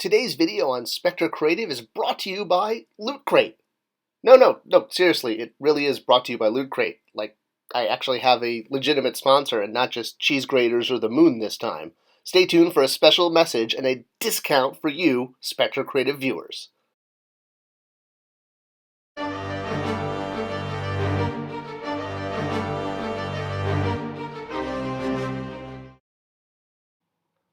Today's video on Spector Creative is brought to you by Loot Crate. No, seriously, it really is brought to you by Loot Crate. Like, I actually have a legitimate sponsor and not just cheese graters or the moon this time. Stay tuned for a special message and a discount for you, Spector Creative viewers.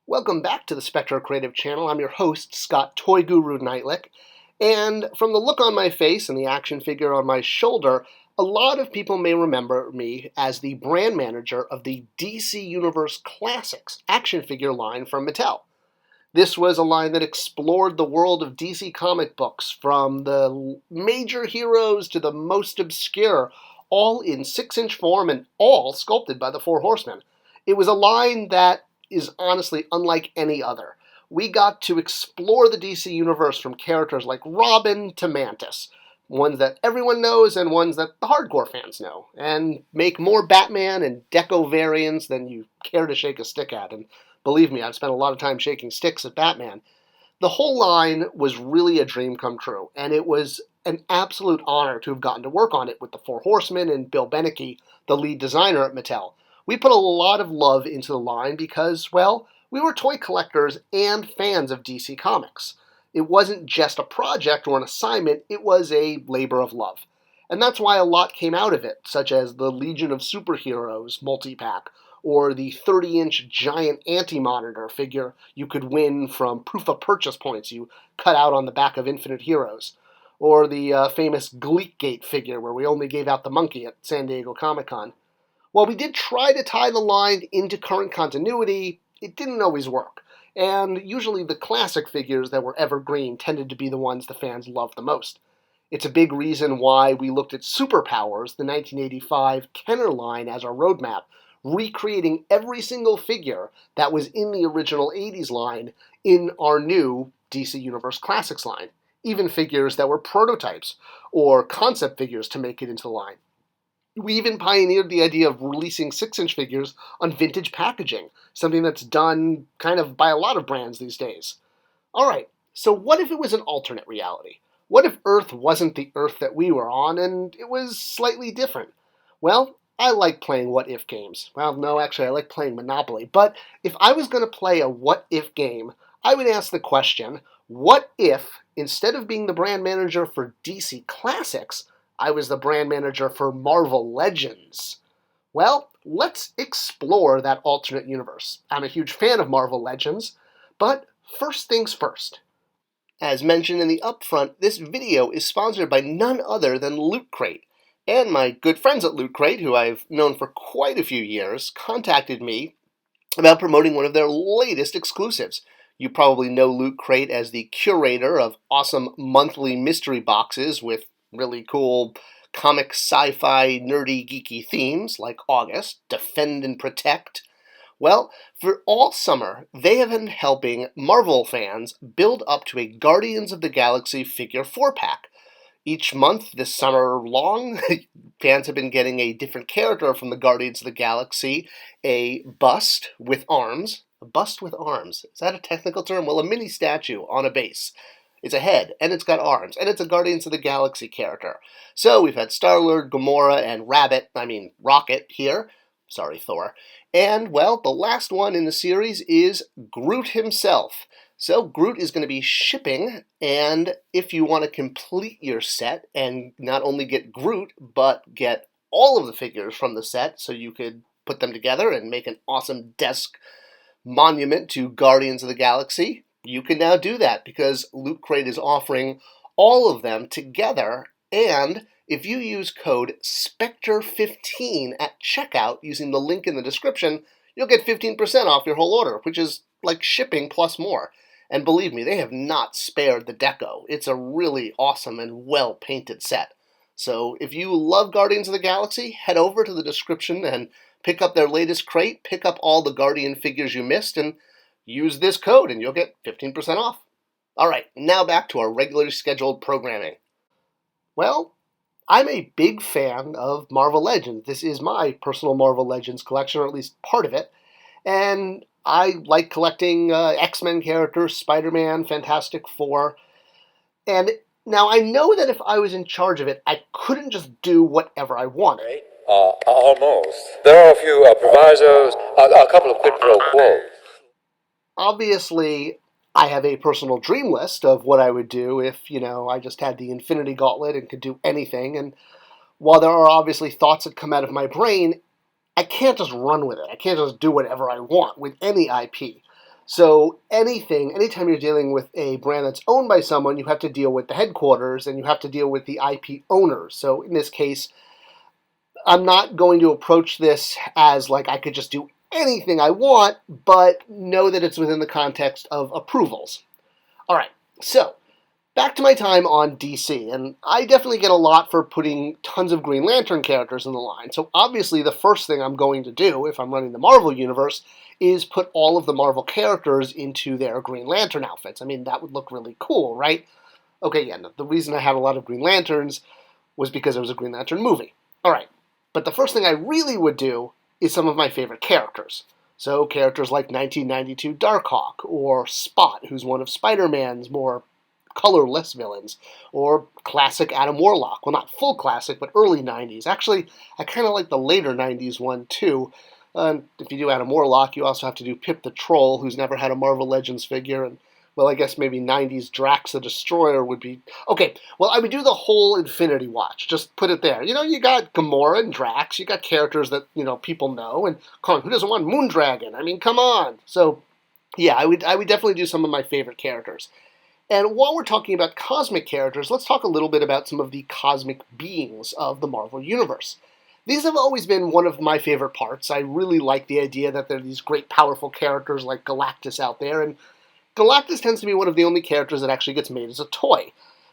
Welcome back to the Spector Creative channel. I'm your host, Scott Toy Guru Neitlich. And from the look on my face and the action figure on my shoulder, a lot of people may remember me as the brand manager of the DC Universe Classics action figure line from Mattel. This was a line that explored the world of DC comic books, from the major heroes to the most obscure, all in 6-inch form and all sculpted by the Four Horsemen. It was a line that is honestly unlike any other. We got to explore the DC Universe from characters like Robin to Mantis, ones that everyone knows and ones that the hardcore fans know, and make more Batman and Deco variants than you care to shake a stick at. And believe me, I've spent a lot of time shaking sticks at Batman. The whole line was really a dream come true, and it was an absolute honor to have gotten to work on it with the Four Horsemen and Bill Beneke, the lead designer at Mattel. We put a lot of love into the line because, well, we were toy collectors and fans of DC Comics. It wasn't just a project or an assignment, it was a labor of love. And that's why a lot came out of it, such as the Legion of Superheroes multi-pack, or the 30-inch giant anti-monitor figure you could win from proof of purchase points you cut out on the back of Infinite Heroes, or the famous Gleekgate figure where we only gave out the monkey at San Diego Comic-Con. While we did try to tie the line into current continuity, it didn't always work, and usually the classic figures that were evergreen tended to be the ones the fans loved the most. It's a big reason why we looked at Superpowers, the 1985 Kenner line, as our roadmap, recreating every single figure that was in the original 80s line in our new DC Universe Classics line, even figures that were prototypes or concept figures to make it into the line. We even pioneered the idea of releasing 6-inch figures on vintage packaging, something that's done kind of by a lot of brands these days. Alright, so what if it was an alternate reality? What if Earth wasn't the Earth that we were on and it was slightly different? Well, I like playing what-if games. Well, no, actually, I like playing Monopoly. But if I was going to play a what-if game, I would ask the question, what if, instead of being the brand manager for DC Classics, I was the brand manager for Marvel Legends? Well, let's explore that alternate universe. I'm a huge fan of Marvel Legends, but first things first. As mentioned in the upfront, this video is sponsored by none other than Loot Crate. And my good friends at Loot Crate, who I've known for quite a few years, contacted me about promoting one of their latest exclusives. You probably know Loot Crate as the curator of awesome monthly mystery boxes with really cool comic, sci-fi, nerdy, geeky themes like August, Defend and Protect. Well, for all summer, they have been helping Marvel fans build up to a Guardians of the Galaxy figure 4-pack. Each month this summer long, fans have been getting a different character from the Guardians of the Galaxy, a bust with arms. A bust with arms. Is that a technical term? Well, a mini statue on a base. It's a head, and it's got arms, and it's a Guardians of the Galaxy character. So we've had Star-Lord, Gamora, and Rocket here. Sorry, Thor. And, well, the last one in the series is Groot himself. So Groot is going to be shipping, and if you want to complete your set and not only get Groot, but get all of the figures from the set so you could put them together and make an awesome desk monument to Guardians of the Galaxy, you can now do that because Loot Crate is offering all of them together, and if you use code SPECTOR15 at checkout using the link in the description, you'll get 15% off your whole order, which is like shipping plus more. And believe me, they have not spared the deco. It's a really awesome and well-painted set. So if you love Guardians of the Galaxy, head over to the description and pick up their latest crate, pick up all the Guardian figures you missed, and use this code and you'll get 15% off. Alright, now back to our regularly scheduled programming. Well, I'm a big fan of Marvel Legends. This is my personal Marvel Legends collection, or at least part of it. And I like collecting X-Men characters, Spider-Man, Fantastic Four, and now I know that if I was in charge of it, I couldn't just do whatever I wanted. Almost. There are a few provisos, a couple of quid pro quos. Obviously, I have a personal dream list of what I would do if, I just had the Infinity Gauntlet and could do anything. And while there are obviously thoughts that come out of my brain, I can't just run with it. I can't just do whatever I want with any IP. So anytime you're dealing with a brand that's owned by someone, you have to deal with the headquarters and you have to deal with the IP owners. So in this case, I'm not going to approach this as like I could just do anything I want, but know that it's within the context of approvals. All right, so back to my time on DC, and I definitely get a lot for putting tons of Green Lantern characters in the line. So obviously the first thing I'm going to do if I'm running the Marvel Universe is put all of the Marvel characters into their Green Lantern outfits. I mean, that would look really cool, right? Okay, yeah, no, the reason I had a lot of Green Lanterns was because there was a Green Lantern movie. All right, but the first thing I really would do is some of my favorite characters. So characters like 1992 Darkhawk, or Spot, who's one of Spider-Man's more colorless villains, or classic Adam Warlock. Well, not full classic, but early 90s. Actually, I kind of like the later 90s one, too. If you do Adam Warlock, you also have to do Pip the Troll, who's never had a Marvel Legends figure, and well, I guess maybe 90s Drax the Destroyer would be... Okay, well, I would do the whole Infinity Watch. Just put it there. You got Gamora and Drax. You got characters that, people know. And come on, who doesn't want Moondragon? I mean, come on. So, yeah, I would definitely do some of my favorite characters. And while we're talking about cosmic characters, let's talk a little bit about some of the cosmic beings of the Marvel Universe. These have always been one of my favorite parts. I really like the idea that there are these great, powerful characters like Galactus out there, and Galactus tends to be one of the only characters that actually gets made as a toy.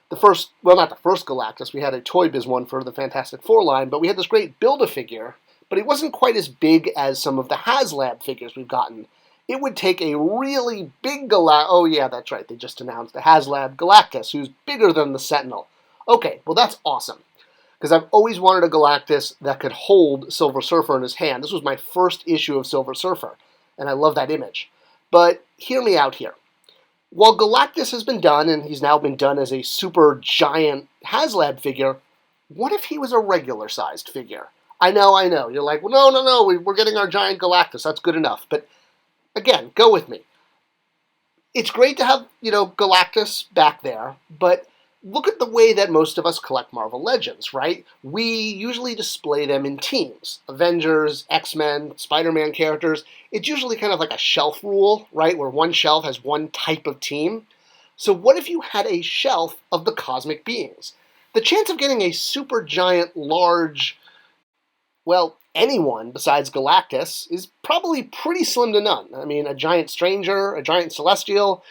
Not the first Galactus, we had a Toy Biz one for the Fantastic Four line, but we had this great Build-A-Figure, but he wasn't quite as big as some of the HasLab figures we've gotten. It would take a really big Galactus. Oh yeah, that's right, they just announced the HasLab Galactus, who's bigger than the Sentinel. Okay, well that's awesome, because I've always wanted a Galactus that could hold Silver Surfer in his hand. This was my first issue of Silver Surfer, and I love that image. But hear me out here. While Galactus has been done, and he's now been done as a super giant HasLab figure, what if he was a regular-sized figure? I know, you're like, well, no, we're getting our giant Galactus, that's good enough. But again, go with me. It's great to have, Galactus back there, but look at the way that most of us collect Marvel Legends, right? We usually display them in teams. Avengers, X-Men, Spider-Man characters. It's usually kind of like a shelf rule, right? Where one shelf has one type of team. So what if you had a shelf of the cosmic beings? The chance of getting a super giant, large, anyone besides Galactus is probably pretty slim to none. I mean, a giant stranger, a giant celestial.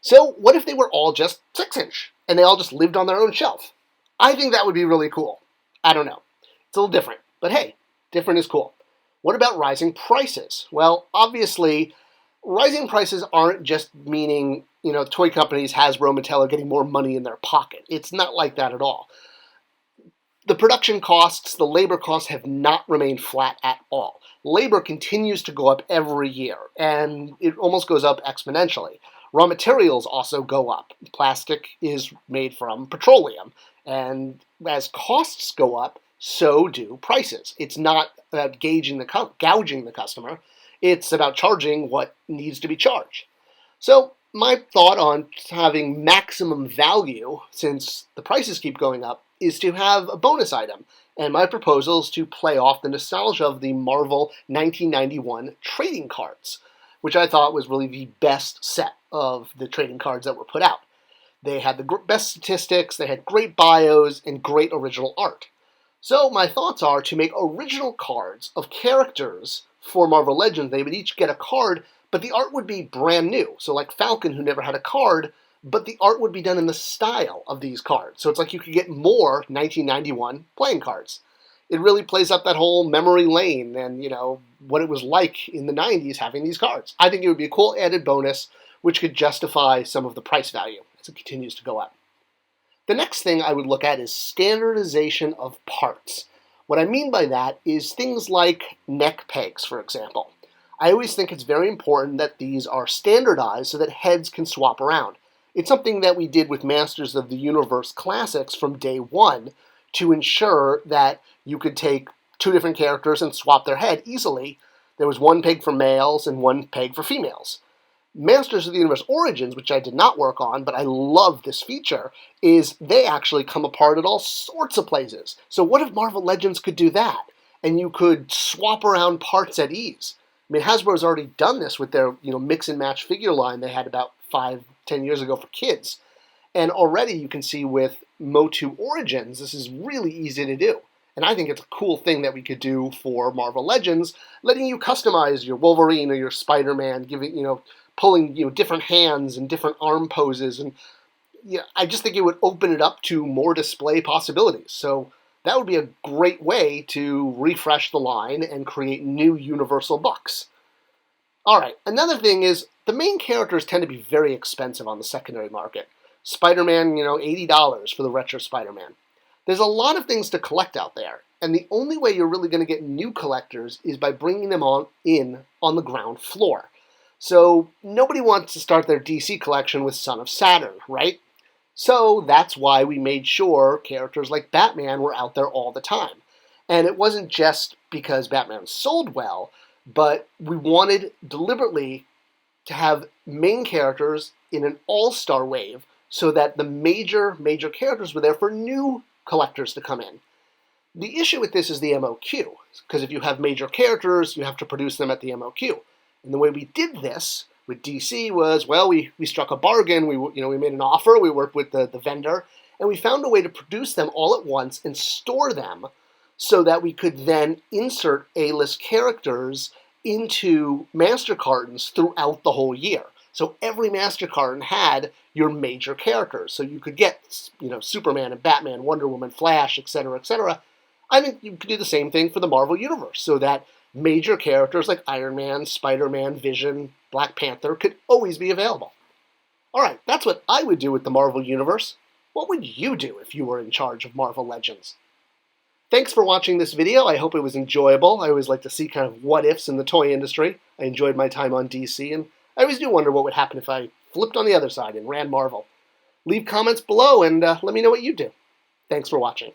So what if they were all just 6-inch? And they all just lived on their own shelf? I think that would be really cool. I don't know. It's a little different. But hey, different is cool. What about rising prices? Well, obviously, rising prices aren't just meaning, toy companies, Hasbro, Mattel are getting more money in their pocket. It's not like that at all. The production costs, the labor costs have not remained flat at all. Labor continues to go up every year, and it almost goes up exponentially. Raw materials also go up. Plastic is made from petroleum, and as costs go up, so do prices. It's not about gouging the customer. It's about charging what needs to be charged. So my thought on having maximum value, since the prices keep going up, is to have a bonus item. And my proposal is to play off the nostalgia of the Marvel 1991 trading cards, which I thought was really the best set of the trading cards that were put out. They had the best statistics, they had great bios, and great original art. So my thoughts are to make original cards of characters for Marvel Legends. They would each get a card, but the art would be brand new. So like Falcon, who never had a card, but the art would be done in the style of these cards. So it's like you could get more 1991 playing cards. It really plays up that whole memory lane and, what it was like in the 90s having these cards. I think it would be a cool added bonus, which could justify some of the price value as it continues to go up. The next thing I would look at is standardization of parts. What I mean by that is things like neck pegs, for example. I always think it's very important that these are standardized so that heads can swap around. It's something that we did with Masters of the Universe Classics from day one to ensure that you could take two different characters and swap their head easily. There was one peg for males and one peg for females. Masters of the Universe Origins, which I did not work on, but I love this feature, is they actually come apart at all sorts of places. So what if Marvel Legends could do that? And you could swap around parts at ease. I mean, Hasbro's already done this with their mix and match figure line they had about 5-10 years ago for kids. And already you can see with Motu Origins, this is really easy to do. And I think it's a cool thing that we could do for Marvel Legends, letting you customize your Wolverine or your Spider-Man, pulling different hands and different arm poses. And I just think it would open it up to more display possibilities. So that would be a great way to refresh the line and create new Universal books. All right, another thing is the main characters tend to be very expensive on the secondary market. Spider-Man, $80 for the Retro Spider-Man. There's a lot of things to collect out there, and the only way you're really going to get new collectors is by bringing them on the ground floor. So nobody wants to start their DC collection with Son of Saturn, right? So that's why we made sure characters like Batman were out there all the time. And it wasn't just because Batman sold well, but we wanted deliberately to have main characters in an all-star wave so that the major characters were there for new collectors to come in. The issue with this is the MOQ, because if you have major characters, you have to produce them at the MOQ. And the way we did this with DC was, well, we struck a bargain. We made an offer. We worked with the vendor, and we found a way to produce them all at once and store them so that we could then insert A-list characters into master cartons throughout the whole year. So every master carton had your major characters. So you could get, Superman and Batman, Wonder Woman, Flash, etc., etc. I think you could do the same thing for the Marvel Universe so that major characters like Iron Man, Spider-Man, Vision, Black Panther could always be available. All right, that's what I would do with the Marvel Universe. What would you do if you were in charge of Marvel Legends? Thanks for watching this video. I hope it was enjoyable. I always like to see kind of what-ifs in the toy industry. I enjoyed my time on DC, and I always do wonder what would happen if I flipped on the other side and ran Marvel. Leave comments below and let me know what you do. Thanks for watching.